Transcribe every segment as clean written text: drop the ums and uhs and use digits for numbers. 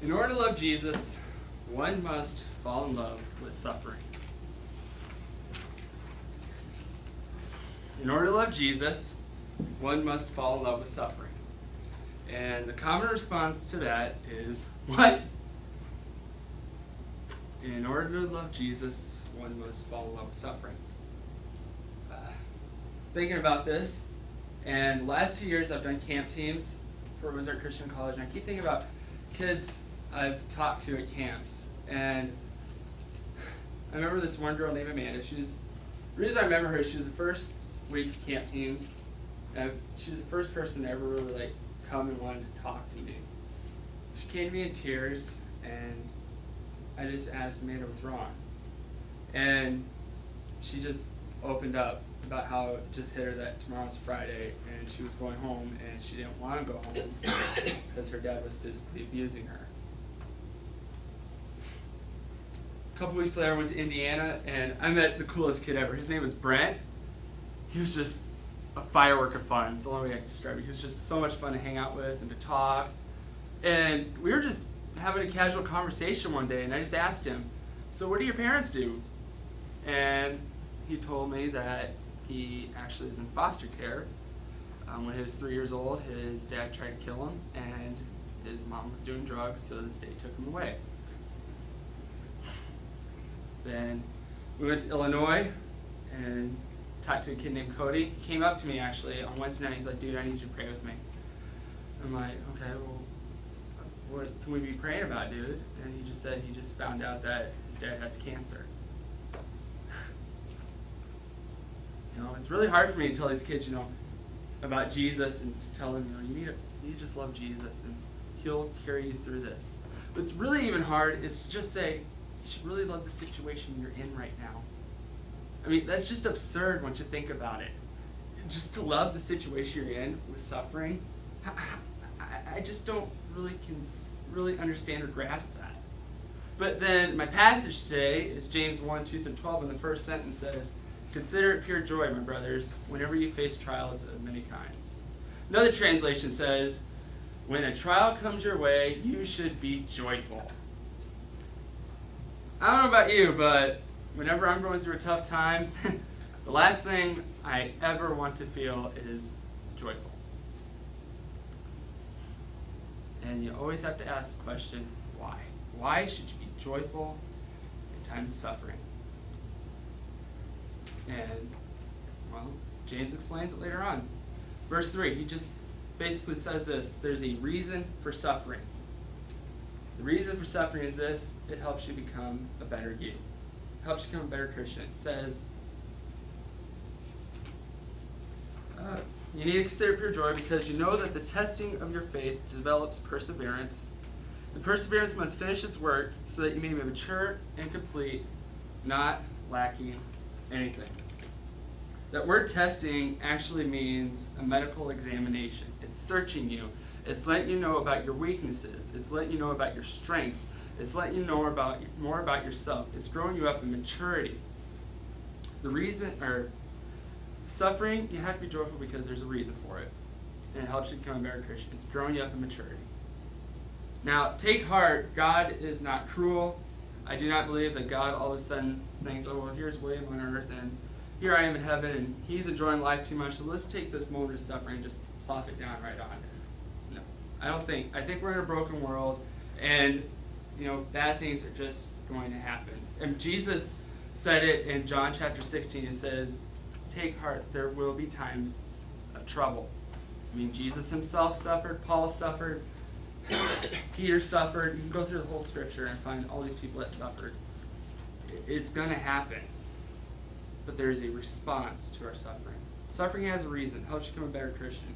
In order to love Jesus, one must fall in love with suffering. In order to love Jesus, one must fall in love with suffering. And the common response to that is, what? In order to love Jesus, one must fall in love with suffering. I was thinking about this, and the last 2 years I've done camp teams for Wizard Christian College, and I keep thinking about kids I've talked to at camps. And I remember this one girl named Amanda. The reason I remember her, she was the first week of camp teams. She was the first person to ever really come and wanted to talk to me. She came to me in tears, and I just asked Amanda what's wrong. And she just opened up about how it just hit her that tomorrow's Friday and she was going home and she didn't want to go home because her dad was physically abusing her. A couple weeks later I went to Indiana and I met the coolest kid ever. His name was Brent. He was just a firework of fun. It's the only way I can describe it. He was just so much fun to hang out with and to talk. And we were just having a casual conversation one day and I just asked him, so what do your parents do? And he told me that he actually is in foster care. When he was 3 years old, his dad tried to kill him, and his mom was doing drugs, so the state took him away. Then we went to Illinois and talked to a kid named Cody. He came up to me actually on Wednesday night. He's like, dude, I need you to pray with me. I'm like, okay, well, what can we be praying about, dude? And he just said he just found out that his dad has cancer. It's really hard for me to tell these kids, about Jesus and to tell them, you need to just love Jesus and he'll carry you through this. What's really even hard is to just say, you should really love the situation you're in right now. I mean, that's just absurd once you think about it. Just to love the situation you're in with suffering, I just don't really understand or grasp that. But then my passage today is James 1:2-12, and the first sentence says, consider it pure joy, my brothers, whenever you face trials of many kinds. Another translation says, when a trial comes your way, you should be joyful. I don't know about you, but whenever I'm going through a tough time, the last thing I ever want to feel is joyful. And you always have to ask the question, why? Why should you be joyful in times of suffering? And, James explains it later on. Verse 3, he just basically says this, there's a reason for suffering. The reason for suffering is this, it helps you become a better you. It helps you become a better Christian. It says, you need to consider pure joy because you know that the testing of your faith develops perseverance. The perseverance must finish its work so that you may be mature and complete, not lacking anything. That word testing actually means a medical examination. It's searching you. It's letting you know about your weaknesses. It's letting you know about your strengths. It's letting you know more about yourself. It's growing you up in maturity. Suffering, you have to be joyful because there's a reason for it. And it helps you become a better Christian. It's growing you up in maturity. Now, take heart, God is not cruel. I do not believe that God all of a sudden thinks, oh, well, here's William on earth, and here I am in heaven, and he's enjoying life too much, so let's take this moment of suffering and just plop it down right on him. No, I think we're in a broken world, and, bad things are just going to happen. And Jesus said it in John chapter 16. It says, take heart, there will be times of trouble. Jesus himself suffered, Paul suffered, Peter suffered. You can go through the whole scripture and find all these people that suffered. It's going to happen. But there is a response to our suffering. Suffering has a reason. It helps you become a better Christian.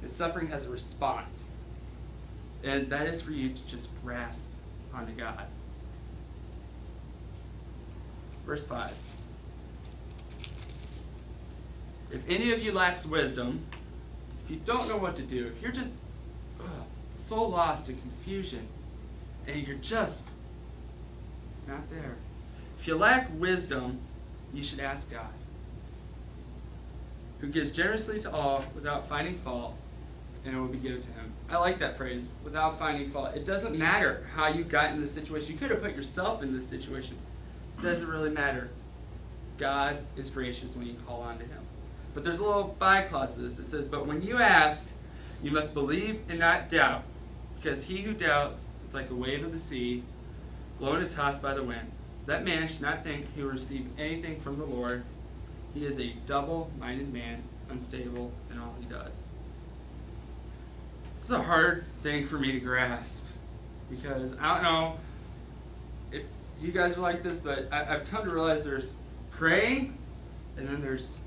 And suffering has a response. And that is for you to just grasp onto God. Verse 5. If any of you lacks wisdom, if you don't know what to do, if you're just so lost in confusion, and you're just not there. If you lack wisdom, you should ask God, who gives generously to all without finding fault, and it will be given to him. I like that phrase, without finding fault. It doesn't matter how you got in this situation. You could have put yourself in this situation. It doesn't really matter. God is gracious when you call on to him. But there's a little by clause to this. It says, but when you ask, you must believe and not doubt, because he who doubts is like a wave of the sea, blown and tossed by the wind. That man should not think he will receive anything from the Lord. He is a double-minded man, unstable in all he does. This is a hard thing for me to grasp, because I don't know if you guys are like this, but I've come to realize there's praying, and then there's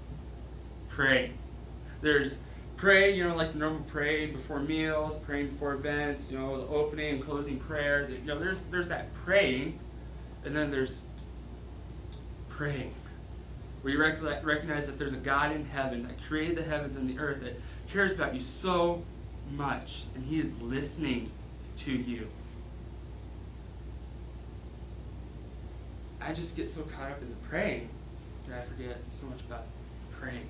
praying. There's pray, like the normal praying before meals, praying before events, the opening and closing prayer. There's that praying, and then there's praying, where you recognize that there's a God in heaven that created the heavens and the earth, that cares about you so much, and he is listening to you. I just get so caught up in the praying that I forget so much about praying.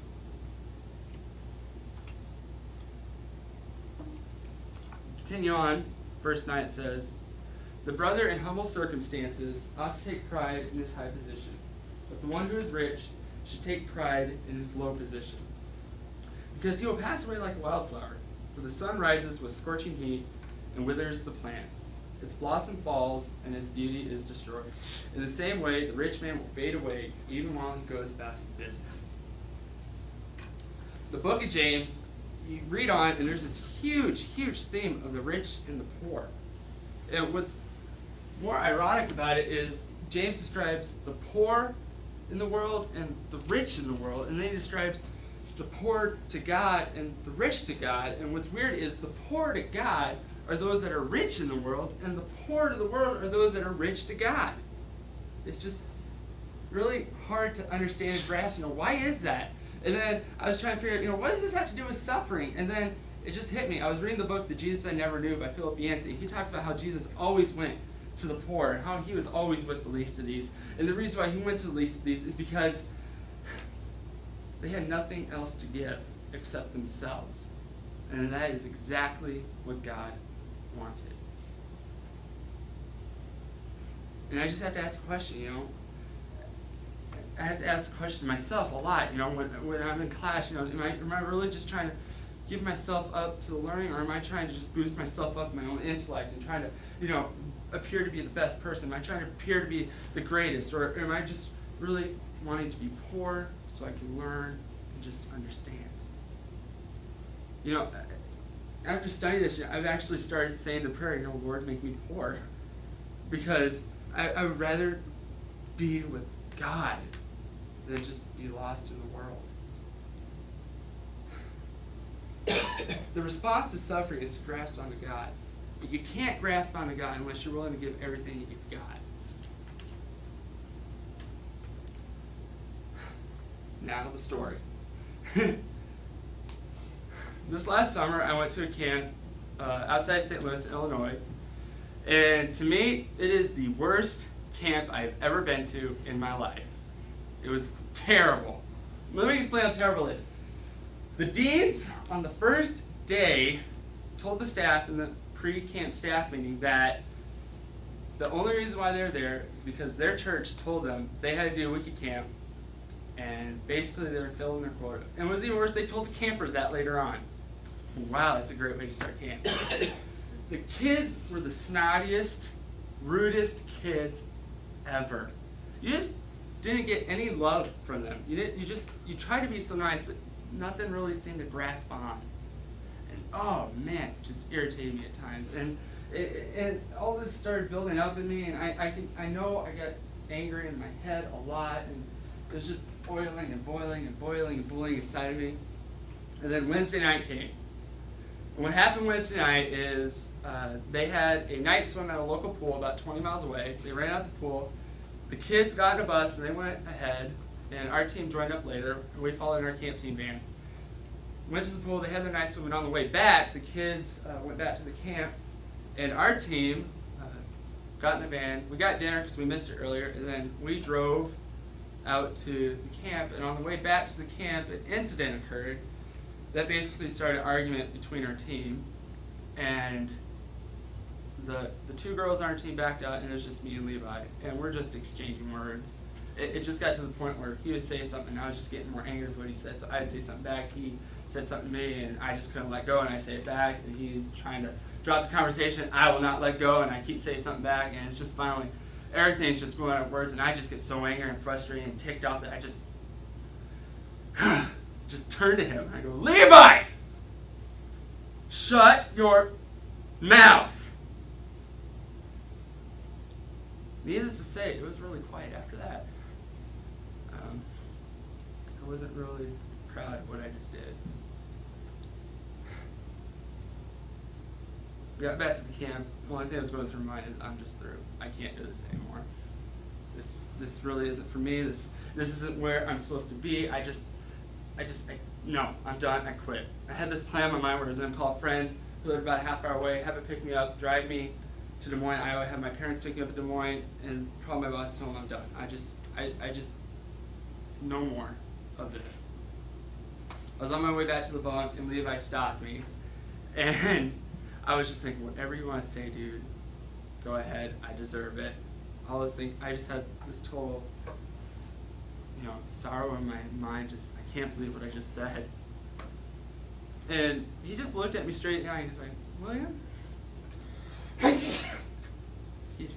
Continue on, verse 9 says, the brother in humble circumstances ought to take pride in his high position, but the one who is rich should take pride in his low position, because he will pass away like a wildflower, for the sun rises with scorching heat and withers the plant. Its blossom falls, and its beauty is destroyed. In the same way, the rich man will fade away, even while he goes about his business. The book of James, you read on, and there's this huge theme of the rich and the poor. And what's more ironic about it is James describes the poor in the world and the rich in the world, and then he describes the poor to God and the rich to God. And what's weird is the poor to God are those that are rich in the world, and the poor to the world are those that are rich to God. It's just really hard to understand and grasp, why is that? And then I was trying to figure out, what does this have to do with suffering? And then it just hit me. I was reading the book, The Jesus I Never Knew by Philip Yancey. He talks about how Jesus always went to the poor, and how he was always with the least of these. And the reason why he went to the least of these is because they had nothing else to give except themselves. And that is exactly what God wanted. And I just have to ask the question, I have to ask the question myself a lot, when I'm in class, am I really just trying to give myself up to the learning, or am I trying to just boost myself up in my own intellect and trying to, appear to be the best person? Am I trying to appear to be the greatest, or am I just really wanting to be poor so I can learn and just understand? After studying this, I've actually started saying the prayer, Lord, make me poor, because I would rather be with God than just be lost in the world. The response to suffering is to grasp onto God. But you can't grasp onto God unless you're willing to give everything that you've got. Now the story. This last summer, I went to a camp outside St. Louis, Illinois. And to me, it is the worst camp I've ever been to in my life. It was terrible. Let me explain how terrible it is. The deans, on the first day, told the staff in the pre-camp staff meeting that the only reason why they're there is because their church told them they had to do a week of camp, and basically they were filling their quota. And what was even worse, they told the campers that later on. Wow, that's a great way to start camp. The kids were the snottiest, rudest kids ever. You just didn't get any love from them. You tried to be so nice, but nothing really seemed to grasp on. And oh man, it just irritated me at times. And all this started building up in me, and I know I got angry in my head a lot, and it was just boiling and boiling and boiling and boiling inside of me. And then Wednesday night came. And what happened Wednesday night is they had a night swim at a local pool about 20 miles away. They ran out the pool. The kids got in a bus and they went ahead, and our team joined up later, and we followed in our camp team van. Went to the pool, they had their night swim, and on the way back, the kids went back to the camp, and our team got in the van. We got dinner because we missed it earlier, and then we drove out to the camp, and on the way back to the camp, an incident occurred. that basically started an argument between our team, and the two girls on our team backed out, and it was just me and Levi, and we're just exchanging words. It just got to the point where he would say something, and I was just getting more angry with what he said, so I'd say something back, he said something to me, and I just couldn't let go, and I say it back, and he's trying to drop the conversation, I will not let go, and I keep saying something back, and it's just finally, everything's just going out of words, and I just get so angry and frustrated and ticked off that I just turn to him, and I go, Levi! Shut your mouth! Needless to say, it was really quiet after that. I wasn't really proud of what I just did. We got back to the camp. The only thing that was going through my mind is I'm just through. I can't do this anymore. This really isn't for me. This isn't where I'm supposed to be. No, I'm done. I quit. I had this plan in my mind where I was going to call a friend who lived about a half hour away, have it pick me up, drive me to Des Moines, Iowa, have my parents pick me up at Des Moines, and call my boss and tell him I'm done. I just, no more of this. I was on my way back to the bunk, and Levi stopped me, and I was just thinking, whatever you want to say, dude, go ahead. I deserve it. I just had this total, sorrow in my mind. I can't believe what I just said. And he just looked at me straight in the eye, and he's like, William? Excuse me.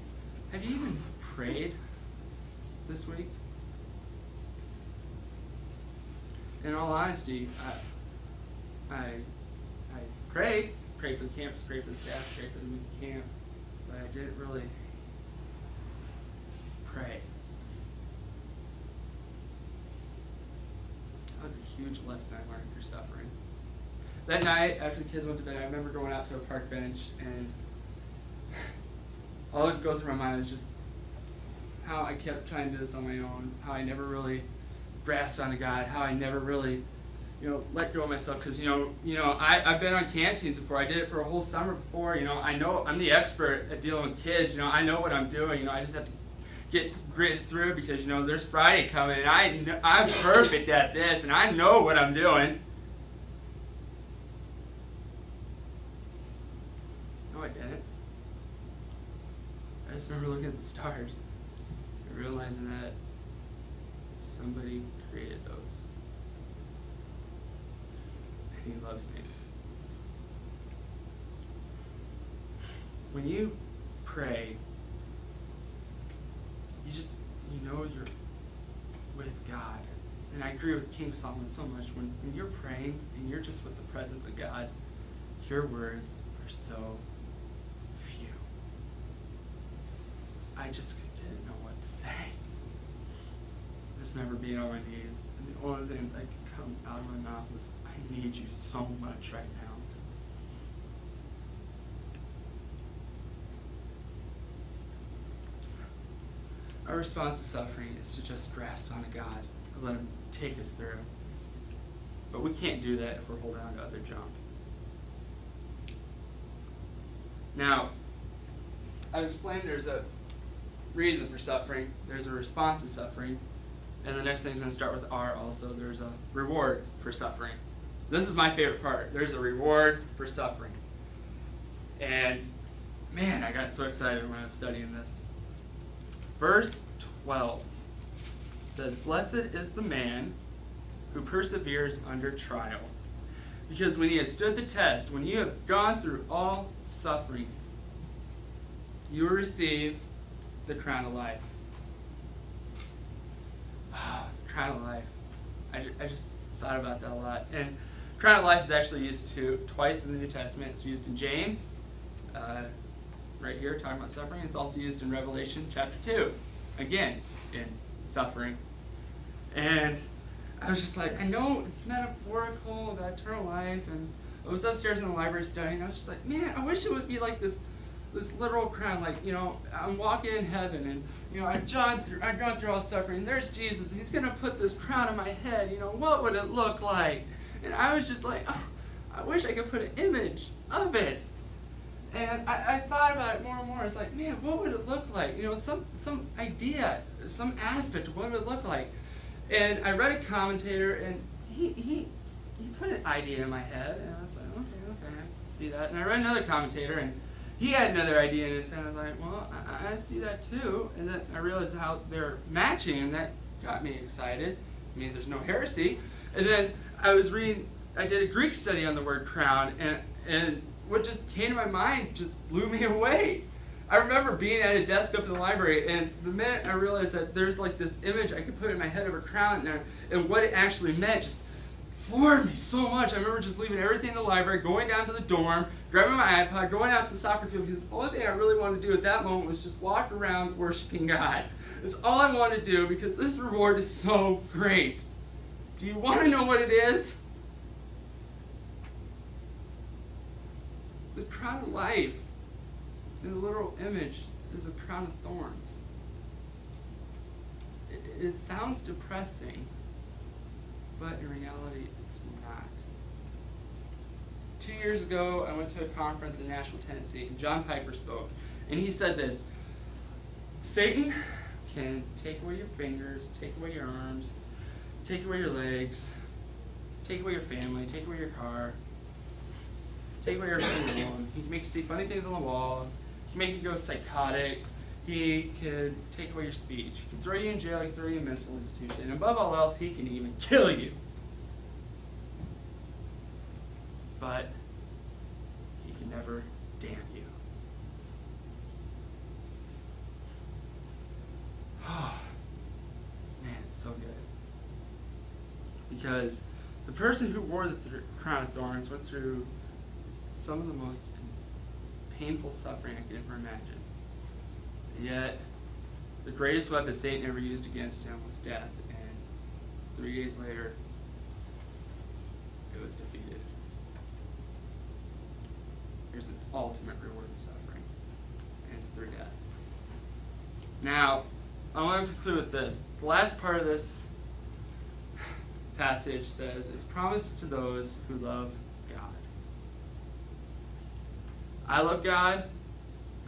Have you even prayed this week? In all honesty, I prayed for the campus, prayed for the staff, prayed for the week camp, but I didn't really pray. That was a huge lesson I learned through suffering. That night, after the kids went to bed, I remember going out to a park bench, and all that would go through my mind was just how I kept trying to do this on my own, how I never really grasped onto God, how I never really, let go of myself. Because, I've been on camp teams before. I did it for a whole summer before. I know I'm the expert at dealing with kids. I know what I'm doing. I just have to get gritted through because, there's Friday coming, and I'm perfect at this, and I know what I'm doing. No, I didn't. I just remember looking at the stars and realizing that somebody created those. And he loves me. When you pray, you're with God. And I agree with King Solomon so much. When you're praying and you're just with the presence of God, your words are so few. I just didn't know what to say. I just remember being on my knees, and the only thing that could come out of my mouth was, I need you so much right now. Our response to suffering is to just grasp onto God and let Him take us through. But we can't do that if we're holding on to other junk. Now, I've explained there's a reason for suffering, there's a response to suffering, and the next thing is going to start with R also. There's a reward for suffering. This is my favorite part. There's a reward for suffering. And man, I got so excited when I was studying this. Verse 12 says, "Blessed is the man who perseveres under trial. Because when he has stood the test, when you have gone through all suffering, you will receive the crown of life." Crown of life. I just thought about that a lot. And crown of life is actually used twice in the New Testament. It's used in James, right here, talking about suffering. It's also used in Revelation chapter 2, again, in suffering. And I was just like, I know it's metaphorical about eternal life, and I was upstairs in the library studying, I was just like, man, I wish it would be like this literal crown, like, I'm walking in heaven, and, I've gone through all suffering, and there's Jesus, and He's going to put this crown on my head, what would it look like? And I was just like, oh, I wish I could put an image of it. And I thought about it more and more. It's like, man, what would it look like? Some idea, some aspect of what it would look like. And I read a commentator, and he he put an idea in my head, and I was like, okay, I can see that. And I read another commentator, and he had another idea in his head. I was like, well, I see that too. And then I realized how they're matching, and that got me excited. It means there's no heresy. And then I did a Greek study on the word crown, and what just came to my mind just blew me away. I remember being at a desk up in the library, and the minute I realized that there's like this image I could put in my head of a crown, and what it actually meant just floored me so much. I remember just leaving everything in the library, going down to the dorm, grabbing my iPod, going out to the soccer field, because the only thing I really wanted to do at that moment was just walk around worshiping God. That's all I wanted to do, because this reward is so great. Do you want to know what it is? The crown of life, in the literal image, is a crown of thorns. It sounds depressing, but in reality, it's not. 2 years ago, I went to a conference in Nashville, Tennessee, and John Piper spoke, and he said this: Satan can take away your fingers, take away your arms, take away your legs, take away your family, take away your car, take away everything you own. He can make you see funny things on the wall. He can make you go psychotic. He can take away your speech. He can throw you in jail. He can throw you in a mental institution. And above all else, he can even kill you. But he can never damn you. Oh, man, it's so good. Because the person who wore the crown of thorns went through some of the most painful suffering I could ever imagine. Yet, the greatest weapon Satan ever used against him was death, and 3 days later, it was defeated. Here's an ultimate reward of suffering, and it's through death. Now, I want to conclude with this. The last part of this passage says, "It's promised to those who love God." I love God.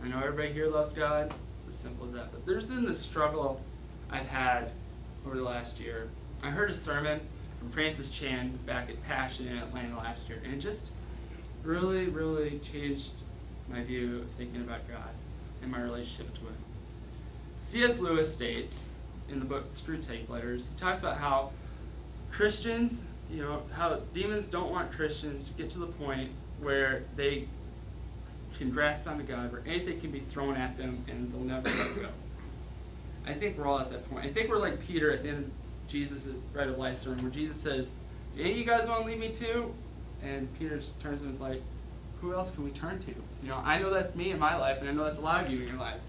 I know everybody here loves God. It's as simple as that. But there's been this struggle I've had over the last year. I heard a sermon from Francis Chan back at Passion in Atlanta last year, and it just really, really changed my view of thinking about God and my relationship to Him. C.S. Lewis states in the book Screwtape Letters, he talks about how Christians, how demons don't want Christians to get to the point where they can grasp onto God, where anything can be thrown at them and they'll never let go. I think we're all at that point. I think we're like Peter at the end of Jesus' Bread of Life sermon, where Jesus says, "Any of you guys want to leave me too?" And Peter just turns to him and is like, "Who else can we turn to? I know that's me in my life, and I know that's a lot of you in your lives."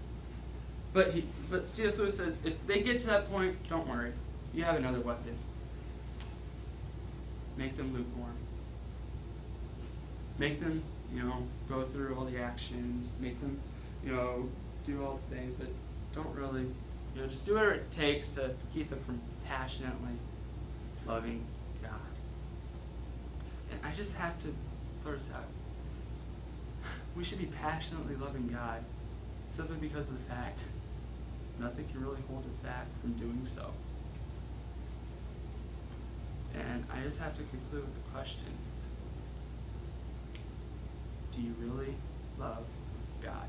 But C.S. Lewis says, if they get to that point, don't worry. You have another weapon. Make them lukewarm. Make them, go through all the actions. Make them, do all the things, but don't really, just do whatever it takes to keep them from passionately loving God. And I just have to throw this out. We should be passionately loving God simply because of the fact nothing can really hold us back from doing so. And I just have to conclude with the question: do you really love God?